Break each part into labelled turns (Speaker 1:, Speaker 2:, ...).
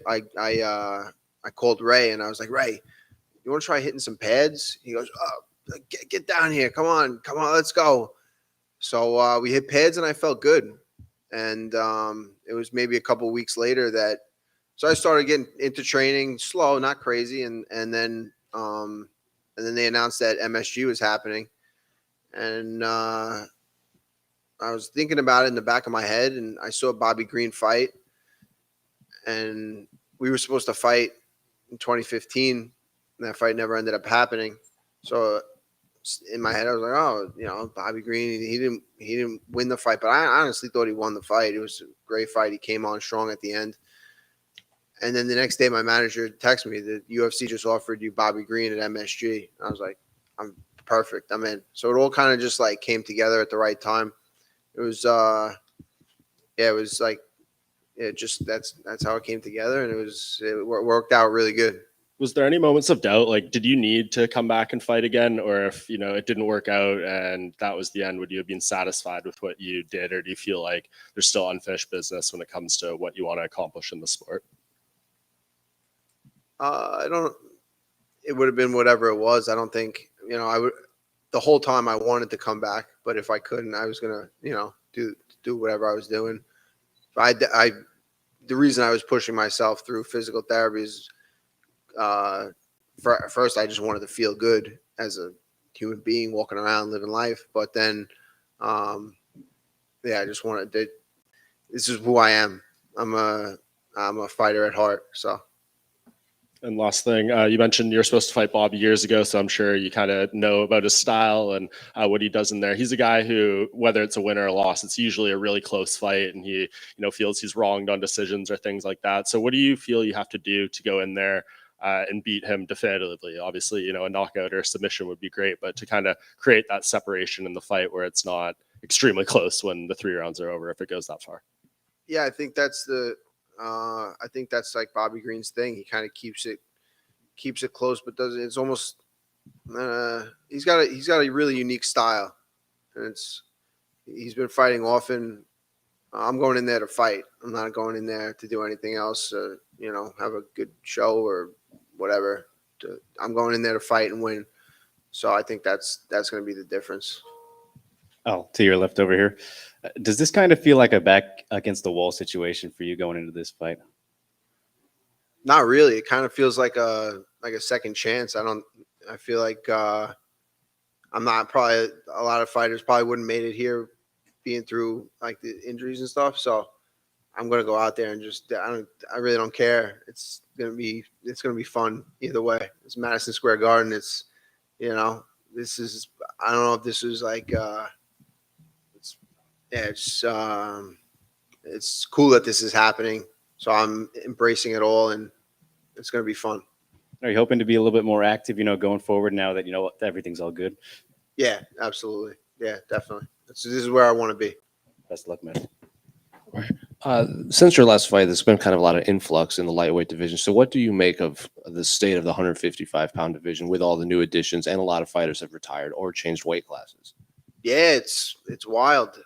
Speaker 1: I called Ray and I was like, Ray, you want to try hitting some pads? He goes, oh, get down here. Come on, let's go. So we hit pads and I felt good. And it was maybe a couple weeks later that, so I started getting into training slow, not crazy. And then they announced that MSG was happening. And I was thinking about it in the back of my head, and I saw Bobby Green fight. And we were supposed to fight in 2015. And that fight never ended up happening. So in my head, I was like, oh, Bobby Green, he didn't win the fight, but I honestly thought he won the fight. It was a great fight. He came on strong at the end. And then the next day, my manager texted me that UFC just offered you Bobby Green at MSG. I was like, I'm perfect. I'm in. So it all kind of just like came together at the right time. It was, it was like, that's how it came together, and it worked out really good.
Speaker 2: Was there any moments of doubt? Like, did you need to come back and fight again? Or if, it didn't work out and that was the end, would you have been satisfied with what you did? Or do you feel like there's still unfinished business when it comes to what you want to accomplish in the sport?
Speaker 1: It would have been whatever it was. I don't think, the whole time I wanted to come back, but if I couldn't, I was going to, do whatever I was doing. The reason I was pushing myself through physical therapy is, first, I just wanted to feel good as a human being walking around living life. But then, I just wanted to. This is who I am. I'm a fighter at heart. So.
Speaker 2: And last thing, you mentioned you're supposed to fight Bobby years ago, so I'm sure you kind of know about his style and what he does in there. He's a guy who, whether it's a win or a loss, it's usually a really close fight, and he, feels he's wronged on decisions or things like that. So what do you feel you have to do to go in there and beat him definitively? Obviously, a knockout or a submission would be great, but to kind of create that separation in the fight where it's not extremely close when the 3 rounds are over, if it goes that far.
Speaker 1: Yeah, I think that's like Bobby Green's thing. He kind of keeps it close, but doesn't. It's almost he's got a really unique style, and he's been fighting often. I'm going in there to fight. I'm not going in there to do anything else. Have a good show or whatever. I'm going in there to fight and win. So I think that's going to be the difference.
Speaker 3: Oh, to your left over here. Does this kind of feel like a back against the wall situation for you going into this fight?
Speaker 1: Not really. It kind of feels like a second chance. I feel like I'm not probably a lot of fighters probably wouldn't made it here being through like the injuries and stuff. So I'm going to go out there and just, I really don't care. It's going to be fun either way. It's Madison Square Garden. It's, this is, I don't know if this is like, it's cool that this is happening. So I'm embracing it all, and it's going to be fun.
Speaker 3: Are you hoping to be a little bit more active, going forward now that, everything's all good?
Speaker 1: Yeah, absolutely. Yeah, definitely. This is where I want to be.
Speaker 3: Best luck, man.
Speaker 4: Since your last fight, there's been kind of a lot of influx in the lightweight division. So what do you make of the state of the 155-pound division with all the new additions, and a lot of fighters have retired or changed weight classes?
Speaker 1: Yeah, it's wild.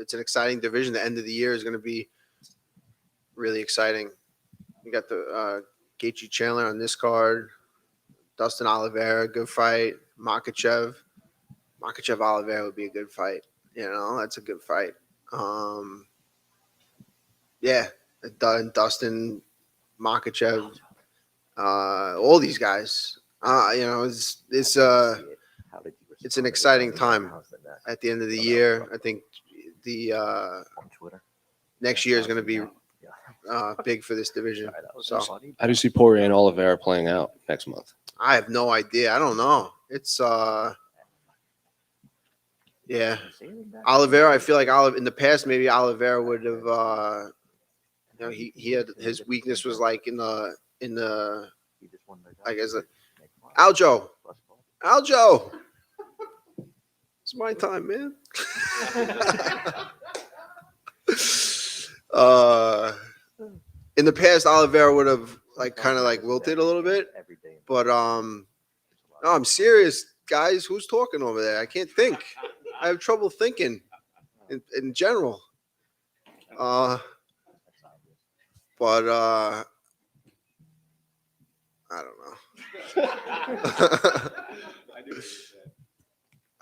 Speaker 1: It's an exciting division. The end of the year is going to be really exciting. We got the Gaethje Chandler on this card, Dustin Oliveira, good fight. Makhachev Oliveira would be a good fight. That's a good fight. Yeah, Dustin, Makhachev, all these guys. It's an exciting time at the end of the year. I think the next year is going to be big for this division. So
Speaker 4: How do you see Poirier and Oliveira playing out next month?
Speaker 1: I have no idea. I don't know. It's yeah. Oliveira, I feel like in the past maybe Oliveira would have he had his weakness was like in the I guess Aljo. It's my time, man. In the past, Oliveira would have kind of wilted a little bit, but no, I'm serious, guys. Who's talking over there? I can't think. I have trouble thinking in general. But I don't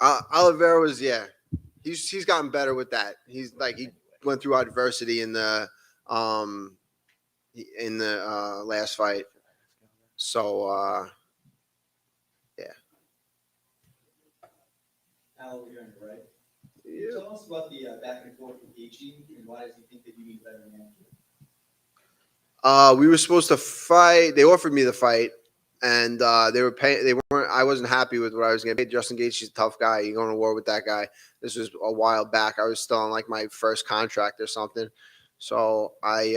Speaker 1: know. Oliveira was he's gotten better with that. He's like he went through adversity in the last fight. So yeah.
Speaker 5: Al, you're on your right.
Speaker 1: Yeah.
Speaker 5: Tell us about the back and forth with Gaethje, and why does he think that you need better management?
Speaker 1: We were supposed to fight. They offered me the fight, and they were paying. They weren't. I wasn't happy with what I was going to pay. Justin Gaethje's a tough guy. You're going to war with that guy. This was a while back. I was still on like my first contract or something. So I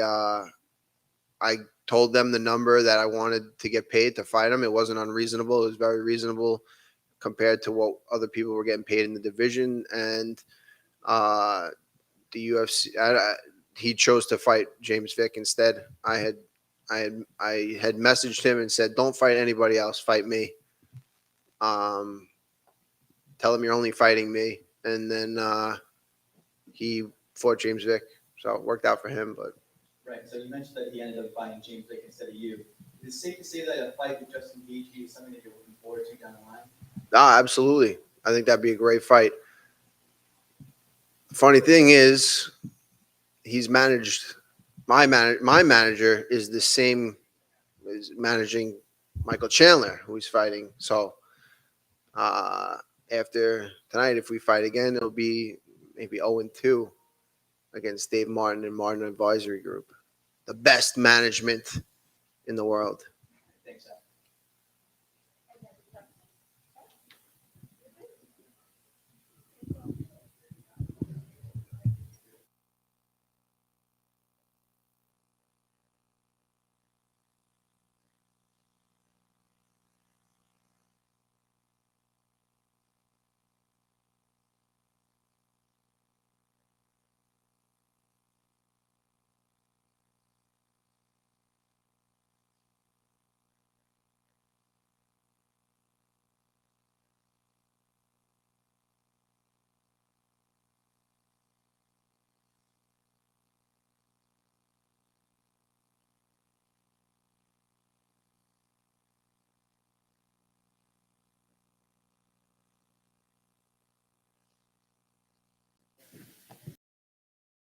Speaker 1: told them the number that I wanted to get paid to fight him. It wasn't unreasonable. It was very reasonable compared to what other people were getting paid in the division. And the UFC, he chose to fight James Vick instead. I had messaged him and said, "Don't fight anybody else. Fight me. Tell him you're only fighting me." And then he fought James Vick, so it worked out for him. But
Speaker 5: Right. So you mentioned that he ended up fighting James Vick instead of you. Is it safe to say that a fight with Justin Gaethje is something that you're looking forward to down the line?
Speaker 1: absolutely, I think that'd be a great fight. The funny thing is, he's managed. My manager is the same as managing Michael Chandler, who he's fighting. So after tonight, if we fight again, it'll be maybe 0-2 against Dave Martin and Martin Advisory Group, the best management in the world.